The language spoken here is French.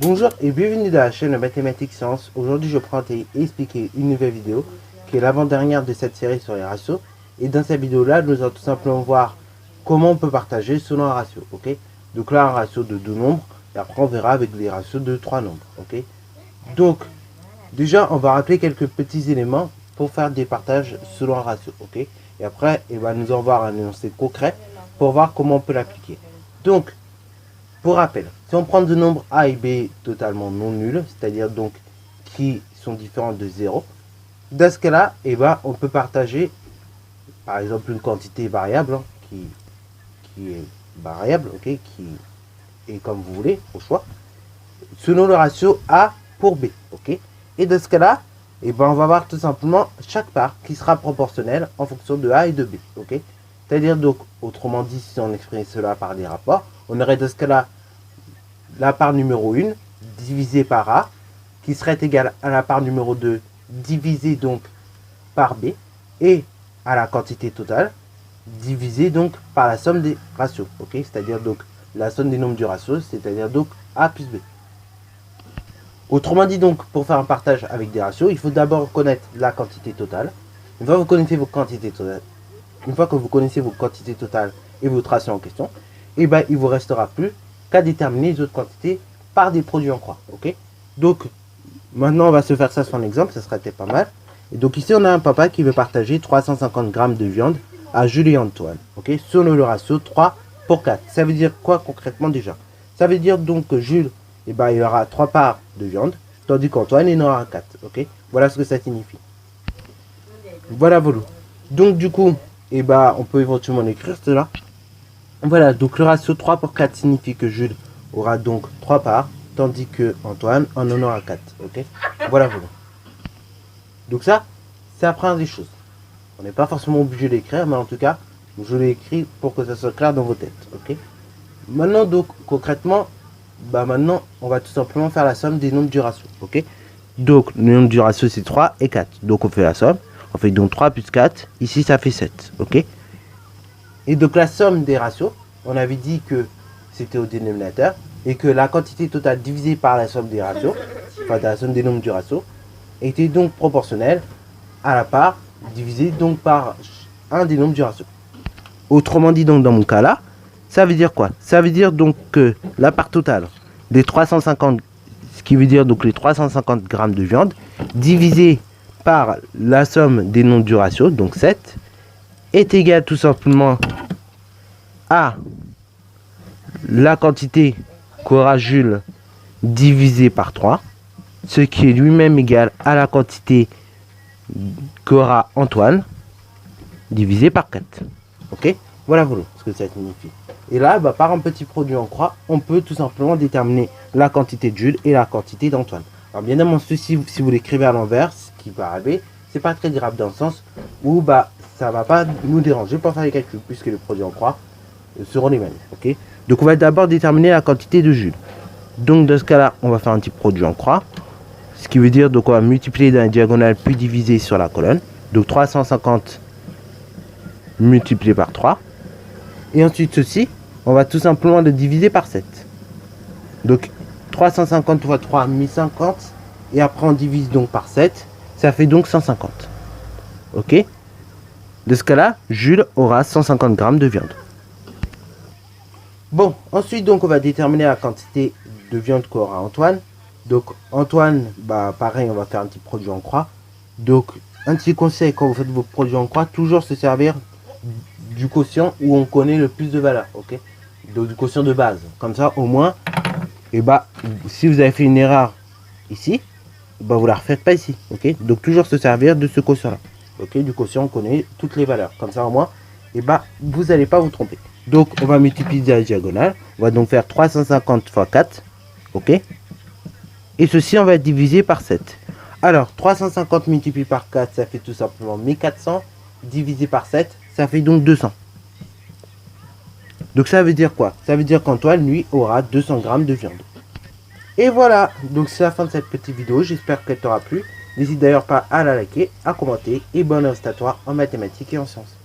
Bonjour et bienvenue dans la chaîne Mathématiques Sciences. Aujourd'hui je prends et expliquer une nouvelle vidéo qui est l'avant-dernière de cette série sur les ratios. Et dans cette vidéo là, nous allons tout simplement voir comment on peut partager selon un ratio. Ok, donc là un ratio de deux nombres et après on verra avec les ratios de trois nombres. Ok, donc déjà on va rappeler quelques petits éléments pour faire des partages selon un ratio. Ok, et après nous allons voir un énoncé concret pour voir comment on peut l'appliquer. Donc pour rappel, si on prend deux nombres A et B totalement non nuls, c'est-à-dire donc qui sont différents de 0, dans ce cas-là, on peut partager par exemple une quantité variable qui est variable, ok, qui est comme vous voulez, au choix, selon le ratio A pour B, ok. Et dans ce cas-là, on va avoir tout simplement chaque part qui sera proportionnelle en fonction de A et de B, ok. C'est-à-dire donc, autrement dit, si on exprime cela par des rapports, on aurait dans ce cas-là la part numéro 1 divisée par A qui serait égale à la part numéro 2 divisée donc par B et à la quantité totale divisée donc par la somme des ratios, ok, c'est-à-dire donc la somme des nombres du ratio, c'est-à-dire donc A plus B. Autrement dit donc, pour faire un partage avec des ratios, il faut d'abord connaître la quantité totale. Une fois que vous connaissez vos quantités totales, et votre ratio en question, il vous restera plus qu'à déterminer les autres quantités par des produits en croix. Ok, donc maintenant on va se faire ça sur un exemple, ça serait peut-être pas mal. Et donc ici on a un papa qui veut partager 350 grammes de viande à Jules et Antoine, ok, selon le ratio 3 pour 4. Ça veut dire quoi concrètement déjà? Ça veut dire donc que Jules, il aura 3 parts de viande, tandis qu'Antoine il en aura 4. Ok, voilà ce que ça signifie. Voilà. Donc du coup, on peut éventuellement écrire cela. Voilà, donc le ratio 3 pour 4 signifie que Jules aura donc 3 parts, tandis que Antoine en aura 4. Ok, voilà. Donc ça, c'est apprendre des choses. On n'est pas forcément obligé d'écrire, mais en tout cas, je l'ai écrit pour que ça soit clair dans vos têtes. Ok. Maintenant, donc, concrètement, maintenant, on va tout simplement faire la somme des nombres du ratio. Ok. Donc, le nombre du ratio, c'est 3 et 4. Donc, on fait la somme. On fait donc 3 plus 4. Ici, ça fait 7. Ok. Et donc, la somme des ratios, on avait dit que c'était au dénominateur et que la quantité totale divisée par la somme des ratios, enfin, la somme des nombres du ratio, était donc proportionnelle à la part divisée donc par un des nombres du ratio. Autrement dit, donc, dans mon cas là, ça veut dire quoi? Ça veut dire donc que la part totale des 350, ce qui veut dire donc les 350 grammes de viande, divisé par la somme des nombres du ratio, donc 7, est égale tout simplement à la quantité qu'aura Jules divisé par 3, ce qui est lui-même égal à la quantité qu'aura Antoine divisé par 4. Ok, voilà ce que ça signifie. Et là, par un petit produit en croix, on peut tout simplement déterminer la quantité de Jules et la quantité d'Antoine. Alors bien évidemment, si vous l'écrivez à l'envers, ce qui peut arriver, c'est pas très grave dans le sens où ça va pas nous déranger pour faire les calculs, puisque les produits en croix seront les mêmes. Ok, donc on va d'abord déterminer la quantité de Jules. Donc dans ce cas-là, on va faire un petit produit en croix. Ce qui veut dire donc on va multiplier dans la diagonale puis diviser sur la colonne. Donc 350 multiplié par 3. Et ensuite ceci, on va tout simplement le diviser par 7. Donc 350 fois 3, 1050. Et après on divise donc par 7. Ça fait donc 150. Ok. De ce cas-là, Jules aura 150 grammes de viande. Bon, ensuite donc on va déterminer la quantité de viande qu'aura Antoine. Donc Antoine, pareil, on va faire un petit produit en croix. Donc un petit conseil quand vous faites vos produits en croix, toujours se servir du quotient où on connaît le plus de valeur, ok. Donc du quotient de base. Comme ça au moins, si vous avez fait une erreur ici, vous la refaites pas ici, ok. Donc toujours se servir de ce quotient là, ok. Du quotient on connaît toutes les valeurs. Comme ça au moins, vous n'allez pas vous tromper. Donc on va multiplier la diagonale. On va donc faire 350 fois 4, ok. Et ceci, on va diviser par 7. Alors, 350 multiplié par 4, ça fait tout simplement 1400. Divisé par 7, ça fait donc 200. Donc ça veut dire quoi? Ça veut dire qu'Antoine, lui, aura 200 grammes de viande. Et voilà, donc c'est la fin de cette petite vidéo. J'espère qu'elle t'aura plu. N'hésite d'ailleurs pas à la liker, à commenter et bonne réussite à toi en mathématiques et en sciences.